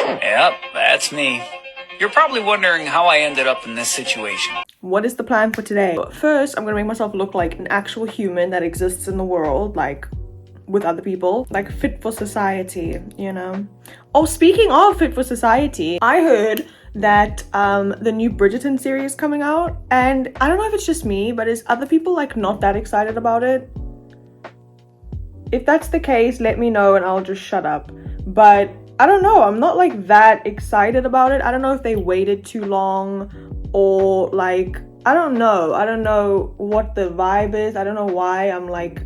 Yep, that's me. You're probably wondering how I ended up in this situation. What is the plan for today? First, I'm gonna make myself look like an actual human that exists in the world, like with other people, like fit for society, you know. Oh, speaking of fit for society, I heard that the new Bridgerton series is coming out, and I don't know if it's just me, but is other people like not that excited about it? If that's the case, let me know and I'll just shut up. But I don't know, I'm not like that excited about it. I don't know if they waited too long, or like I don't know what the vibe is. I don't know why I'm like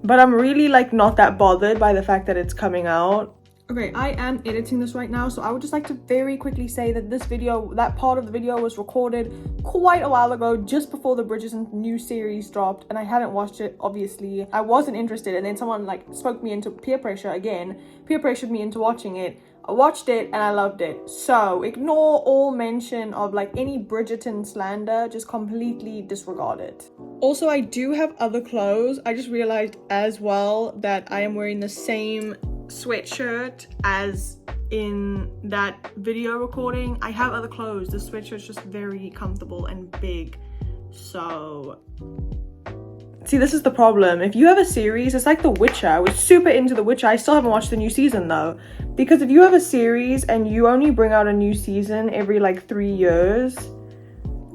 but I'm really like not that bothered by the fact that it's coming out. Okay, I am editing this right now, so I would just like to very quickly say that this video, that part of the video was recorded quite a while ago, just before the Bridgerton new series dropped, and I hadn't watched it, obviously. I wasn't interested, and then someone like spoke me into peer pressured me into watching it. I watched it and I loved it. So ignore all mention of like any Bridgerton slander, just completely disregard it. Also, I do have other clothes. I just realized as well that I am wearing the same sweatshirt as in that video recording. I have other clothes. The sweatshirt's just very comfortable and big. So see, this is the problem. If you have a series, it's like The Witcher. I was super into The Witcher. I still haven't watched the new season though, because if you have a series and you only bring out a new season every like 3 years,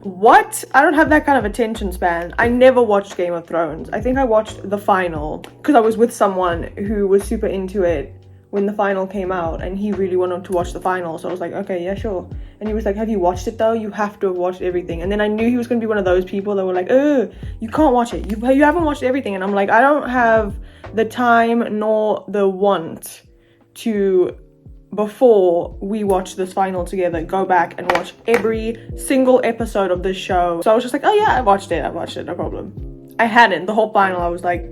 what? I don't have that kind of attention span. I never watched Game of Thrones. I think I watched the final because I was with someone who was super into it when the final came out, and he really wanted to watch the final. So I was like, okay, yeah, sure. And he was like, have you watched it though? You have to have watched everything. And then I knew he was going to be one of those people that were like, oh, you can't watch it. You haven't watched everything. And I'm like, I don't have the time nor the want to, before we watch this final together, go back and watch every single episode of this show. So I was just like, oh yeah, I watched it, no problem. I hadn't. The whole final, I was like,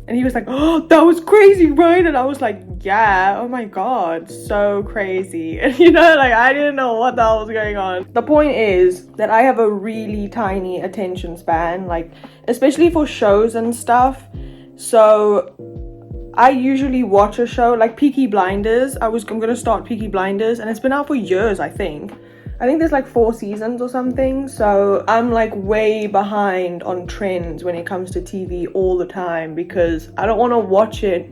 and he was like, oh, that was crazy, right? And I was like, yeah, oh my god, so crazy. And you know, like I didn't know what the hell was going on. The point is that I have a really tiny attention span, like especially for shows and stuff. So I usually watch a show like Peaky Blinders. I'm gonna start Peaky Blinders, and it's been out for years. I think there's like 4 seasons or something, so I'm like way behind on trends when it comes to TV all the time, because I don't want to watch it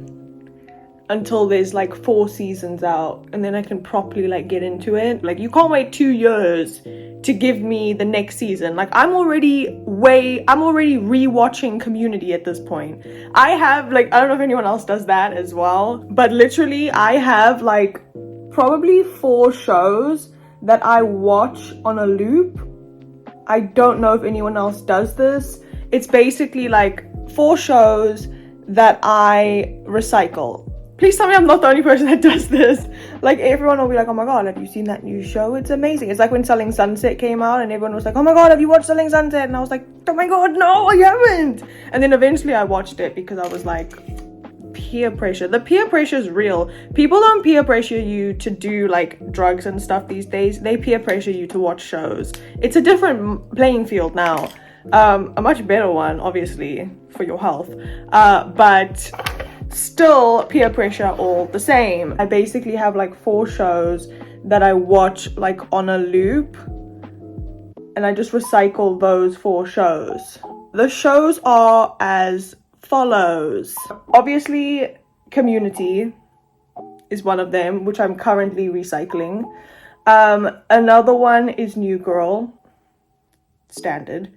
until there's like 4 seasons out, and then I can properly like get into it. Like you can't wait 2 years to give me the next season. Like I'm already rewatching Community at this point. I have like, I don't know if anyone else does that as well, but literally I have like probably 4 shows that I watch on a loop. I don't know if anyone else does this. It's basically like 4 shows that I recycle. Please tell me I'm not the only person that does this. Like everyone will be like, oh my god, have you seen that new show? It's amazing. It's like when Selling Sunset came out and everyone was like, oh my god, have you watched Selling Sunset? And I was like, oh my god, no, I haven't. And then eventually I watched it because I was like, peer pressure. The peer pressure is real. People don't peer pressure you to do like drugs and stuff these days. They peer pressure you to watch shows. It's a different playing field now. A much better one, obviously, for your health. But still peer pressure all the same. I basically have like 4 shows that I watch like on a loop, and I just recycle those 4 shows. The shows are as follows. Obviously, Community is one of them, which I'm currently recycling. Another one is New Girl, standard.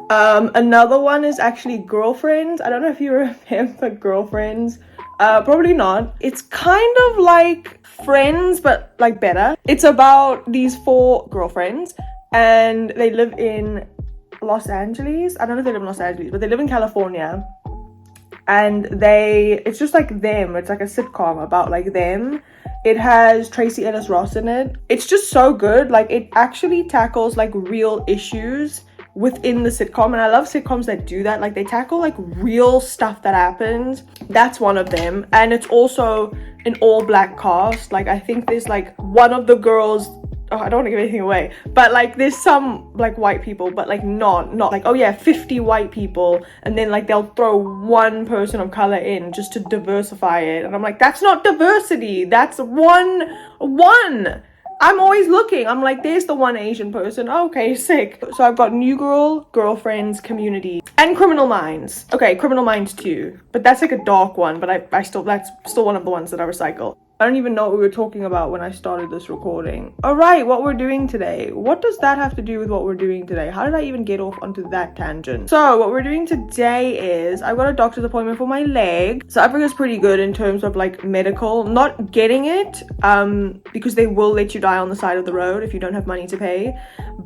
Another one is actually Girlfriends. I don't know if you remember Girlfriends. Probably not. It's kind of like Friends, but like better. It's about these 4 girlfriends, and they live in Los Angeles. I don't know if they live in Los Angeles, but they live in California. And it's just like them. It's like a sitcom about like them. It has Tracy Ellis Ross in it. It's just so good. Like it actually tackles like real issues within the sitcom, and I love sitcoms that do that. Like they tackle like real stuff that happens. That's one of them. And it's also an all black cast. Like I think there's like one of the girls oh, I don't want to give anything away, but like there's some like white people, but like not like, oh yeah, 50 white people, and then like they'll throw one person of color in just to diversify it, and I'm like, that's not diversity, that's one. I'm always looking, I'm like, there's the one Asian person, okay, sick. So I've got New Girl, Girlfriends, Community, and Criminal Minds. Okay, Criminal Minds too, but that's like a dark one, but that's still one of the ones that I recycle. I don't even know what we were talking about when I started this recording. All right, what we're doing today. What does that have to do with what we're doing today? How did I even get off onto that tangent? So what we're doing today is I've got a doctor's appointment for my leg. South Africa's pretty good in terms of like medical, not getting it, because they will let you die on the side of the road if you don't have money to pay.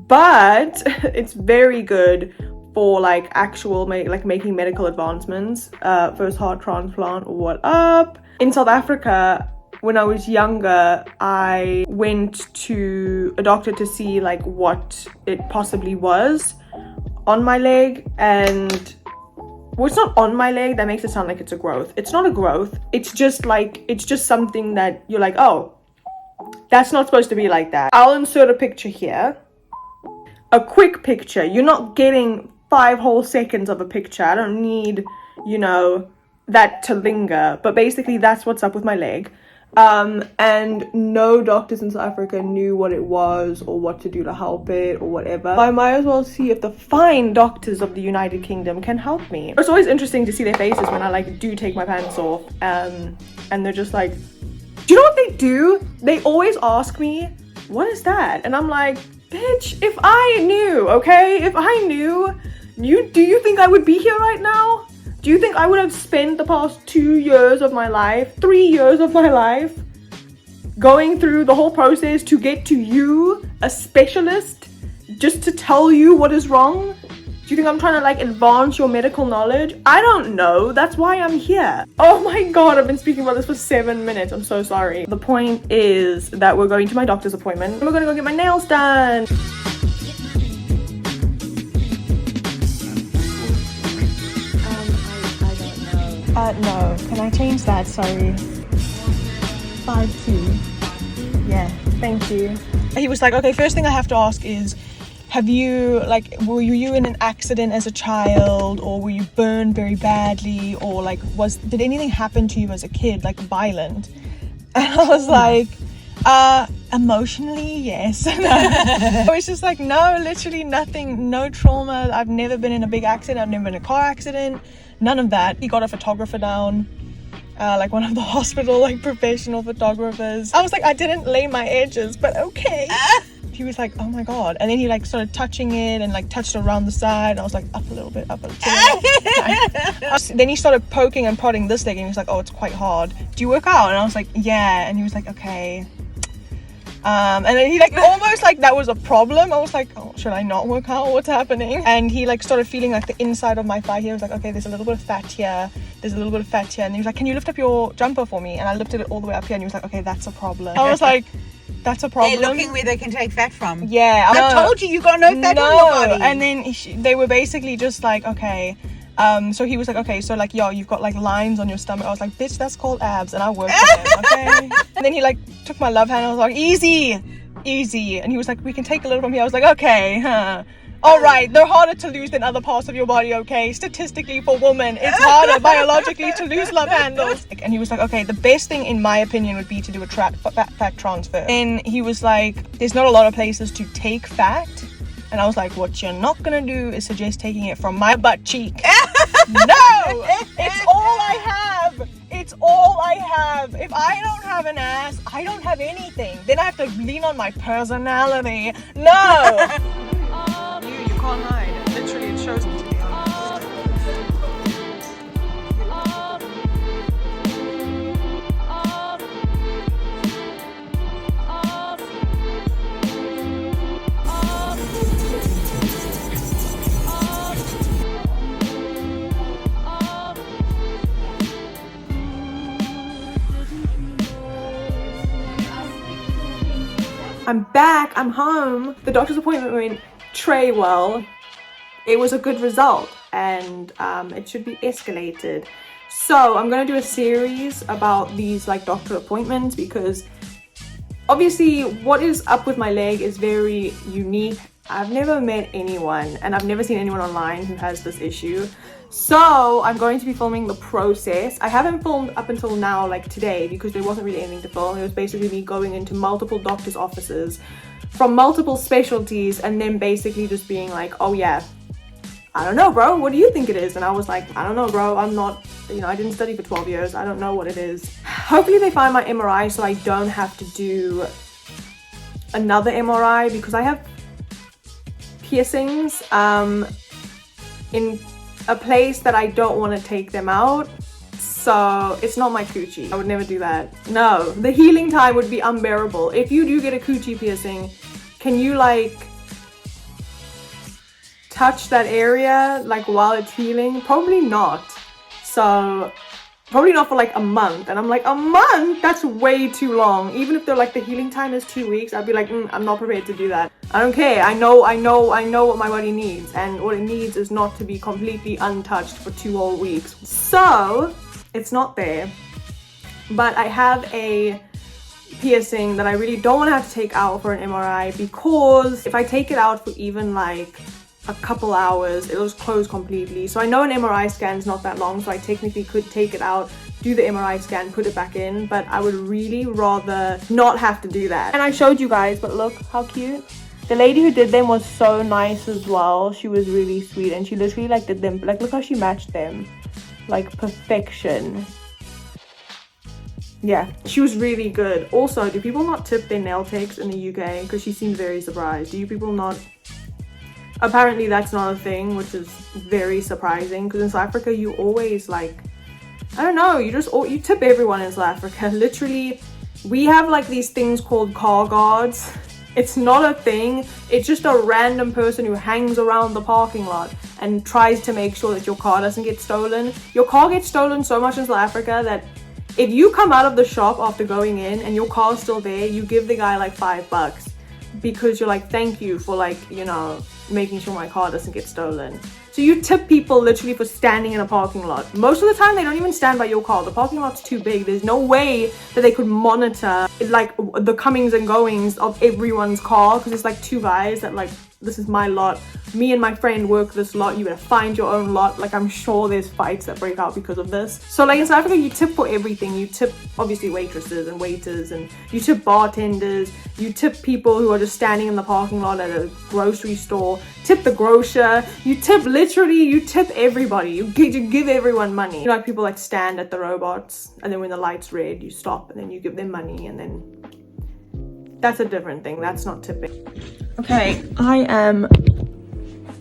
But it's very good for like actual making medical advancements. First heart transplant, what up? In South Africa, when I was younger, I went to a doctor to see like what it possibly was on my leg, and well, it's not on my leg, that makes it sound like it's a growth. It's not a growth, it's just something that you're like, oh, that's not supposed to be like that. I'll insert a picture here, a quick picture. You're not getting 5 whole seconds of a picture. I don't need, you know, that to linger, but basically that's what's up with my leg. And no doctors in South Africa knew what it was or what to do to help it or whatever. I might as well see if the fine doctors of the United Kingdom can help me. It's always interesting to see their faces when I like do take my pants off, and they're just like, do you know what they do? They always ask me, what is that? And I'm like, bitch, if I knew, okay? If I knew, do you think I would be here right now? Do you think I would have spent the past 2 years of my life, 3 years of my life, going through the whole process to get to you, a specialist, just to tell you what is wrong? Do you think I'm trying to like advance your medical knowledge? I don't know. That's why I'm here. Oh my god, I've been speaking about this for 7 minutes. I'm so sorry. The point is that we're going to my doctor's appointment. We're gonna go get my nails done. No. Can I change that? Sorry. 5'2". Yeah, thank you. He was like, okay, first thing I have to ask is, were you in an accident as a child, or were you burned very badly, or like did anything happen to you as a kid, like violent? And I was like, emotionally, yes. I was just like, no, literally nothing, no trauma. I've never been in a big accident. I've never been in a car accident. None of that. He got a photographer down, like one of the hospital, like professional photographers. I was like, I didn't lay my edges, but okay. He was like, oh my god. And then he like started touching it and like touched around the side. I was like, up a little bit, up a little bit. Then he started poking and prodding this leg, and he was like, oh, it's quite hard. Do you work out? And I was like, yeah. And he was like, okay. And then he like almost like that was a problem. I was like, oh, should I not work out? What's happening? And he like started feeling like the inside of my thigh here. I was like, okay, there's a little bit of fat here. There's a little bit of fat here. And he was like, can you lift up your jumper for me? And I lifted it all the way up here, and he was like, okay, that's a problem. I was like, that's a problem. They're looking where they can take fat from. Yeah. I told you got no fat on your body. And then they were basically just like, okay. So he was like, okay, so like, yo, you've got like lines on your stomach. I was like, bitch, that's called abs, and I work for them, okay? And then he like took my love hand, and I was like, easy. And he was like, we can take a little from here. I was like, okay, all right, they're harder to lose than other parts of your body, okay? Statistically, for women, it's harder biologically to lose love handles. And he was like, okay, the best thing in my opinion would be to do a fat transfer. And he was like, there's not a lot of places to take fat. And I was like, what you're not gonna do is suggest taking it from my butt cheek. No! It's all I have! It's all I have. If I don't have an ass, I don't have anything. Then I have to lean on my personality. No! You can't hide. Literally, it shows me, to be honest. I'm back, I'm home. The doctor's appointment went très well. It was a good result, and it should be escalated. So I'm gonna do a series about these like doctor appointments, because obviously what is up with my leg is very unique. I've never met anyone and I've never seen anyone online who has this issue. So I'm going to be filming the process. I haven't filmed up until now, like today, because there wasn't really anything to film. It was basically me going into multiple doctor's offices from multiple specialties and then basically just being like, oh yeah, I don't know, bro, what do you think it is? And I was like, I don't know, bro, I'm not, you know, I didn't study for 12 years. I don't know what it is. Hopefully they find my MRI so I don't have to do another MRI, because I have piercings in a place that I don't want to take them out. So it's not my coochie. I would never do that. No, the healing time would be unbearable. If you do get a coochie piercing, can you like touch that area like while it's healing? Probably not. So probably not for like a month. And I'm like, a month? That's way too long. Even if they're like the healing time is 2 weeks, I'd be like, I'm not prepared to do that. I don't care. I know what my body needs, and what it needs is not to be completely untouched for 2 whole weeks. So it's not there. But I have a piercing that I really don't want to have to take out for an MRI, because if I take it out for even like a couple hours, it'll just close completely. So I know an MRI scan is not that long, so I technically could take it out, do the MRI scan, put it back in, but I would really rather not have to do that. And I showed you guys, but look how cute. The lady who did them was so nice as well. She was really sweet, and she literally like did them, like look how she matched them, like perfection. Yeah, she was really good. Also, do people not tip their nail techs in the UK? Because she seemed very surprised. Do you people not? Apparently that's not a thing, which is very surprising, because in South Africa you always like, I don't know, you tip everyone in South Africa. Literally, we have like these things called car guards. It's not a thing. It's just a random person who hangs around the parking lot and tries to make sure that your car doesn't get stolen. Your car gets stolen so much in South Africa that if you come out of the shop after going in and your car's still there, you give the guy like $5, because you're like, thank you for like, you know, making sure my car doesn't get stolen. So you tip people literally for standing in a parking lot. Most of the time they don't even stand by your car. The parking lot's too big. There's no way that they could monitor like the comings and goings of everyone's car, because it's like 2 guys that like, this is my lot, me and my friend work this lot, you better find your own lot. Like, I'm sure there's fights that break out because of this. So like in South Africa, you tip for everything. You tip obviously waitresses and waiters, and you tip bartenders, you tip people who are just standing in the parking lot at a grocery store, tip the grocer, you tip literally, you tip everybody. You give everyone money. You know, like people like stand at the robots, and then when the light's red you stop and then you give them money, and then that's a different thing. That's not tipping. Okay, I am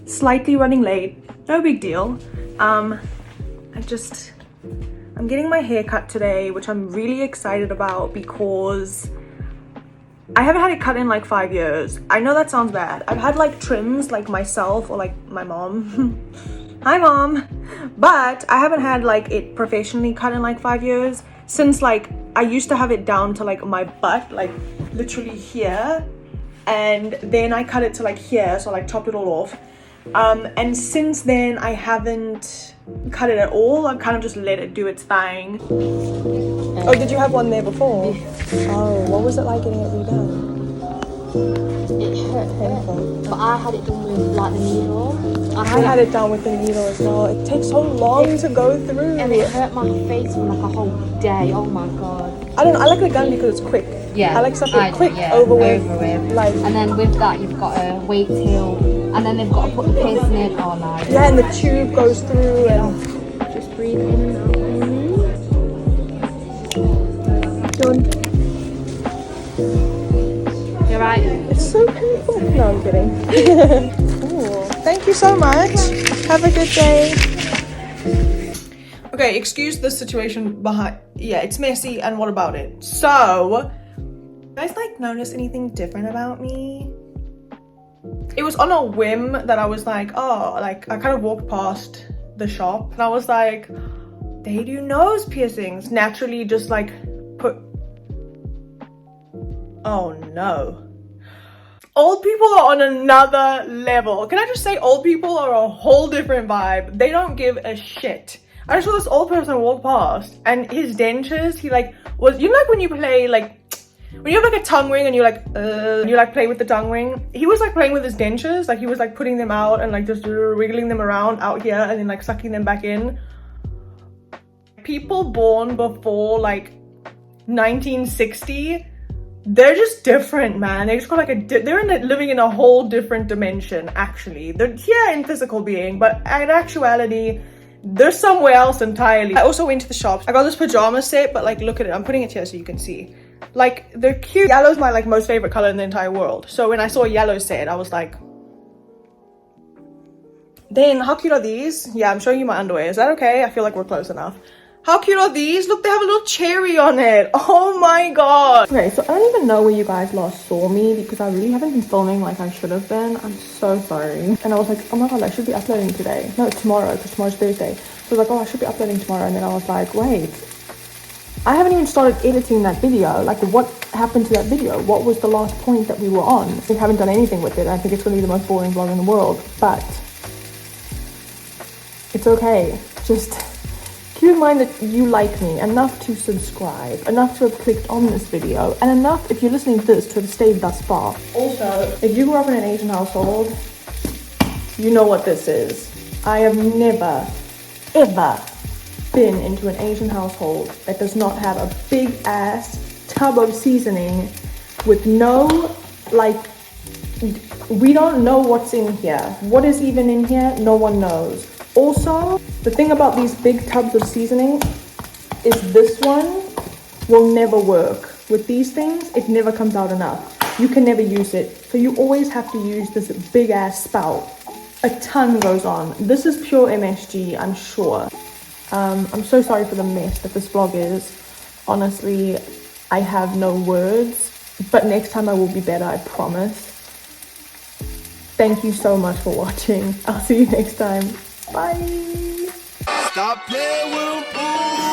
slightly running late. No big deal. I'm getting my hair cut today, which I'm really excited about, because I haven't had it cut in like 5 years. I know that sounds bad. I've had like trims like myself or like my mom. Hi mom. But I haven't had like it professionally cut in like 5 years, since like I used to have it down to like my butt, like literally here, and then I cut it to like here, so I like chopped it all off. And since then I haven't cut it at all. I've kind of just let it do its thing. Oh, did you have one there before? Yeah. Oh, what was it like getting it redone? It hurt, but I had it done with like the needle. I had it done with the needle as well. It takes so long to go through. And it hurt my face for like a whole day. Oh my god. I don't know, I like the gun because it's quick. Yeah. I like something quick, over with. Like, and then with that you've got to wait till, and then they've got to put the piercing in. Oh no. Yeah, and the tube goes through and just breathe in and out. Done. You're right. It's so painful. No, I'm kidding. Ooh, thank you so much. Have a good day. Okay, excuse the situation behind. Yeah, it's messy, and what about it? So, you guys like notice anything different about me? It was on a whim that I was like, oh, like I kind of walked past the shop and I was like, they do nose piercings. Naturally, just like put. Oh no. Old people are on another level. Can I just say old people are a whole different vibe. They don't give a shit. I saw this old person walk past and his dentures, he like was, you know, like when you play like when you have like a tongue ring and you like play with the tongue ring, he was like playing with his dentures, like he was like putting them out and like just wriggling them around out here and then like sucking them back in. People born before like 1960, they're just different, man. They just got like living in a whole different dimension. Actually, they're here in physical being, but in actuality they're somewhere else entirely. I also went to the shops. I got this pajama set, but like look at it, I'm putting it here so you can see. Like they're cute. Yellow's my like most favorite color in the entire world, so when I saw a yellow set I was like, then how cute are these? Yeah, I'm showing you my underwear. Is that okay? I feel like we're close enough. How cute are these? Look, they have a little cherry on it. Oh my god. Okay, so I don't even know where you guys last saw me because I really haven't been filming like I should have been. I'm so sorry. And I was like, oh my god, I should be uploading today. No, tomorrow, because tomorrow's Thursday. So I was like, oh, I should be uploading tomorrow. And then I was like, wait, I haven't even started editing that video. Like, what happened to that video? What was the last point that we were on? We haven't done anything with it. I think it's going to be the most boring vlog in the world. But it's okay. Just keep in mind that you like me enough to subscribe, enough to have clicked on this video, and enough, if you're listening to this, to have stayed thus far. Also, if you grew up in an Asian household, you know what this is. I have never, ever been into an Asian household that does not have a big ass tub of seasoning with no, like, we don't know what's in here. What is even in here? No one knows. Also, the thing about these big tubs of seasoning is this one will never work. With these things, it never comes out enough. You can never use it. So you always have to use this big ass spout. A ton goes on. This is pure MSG, I'm sure. I'm so sorry for the mess that this vlog is. Honestly, I have no words. But next time I will be better, I promise. Thank you so much for watching. I'll see you next time. Bye. Stop playing with them.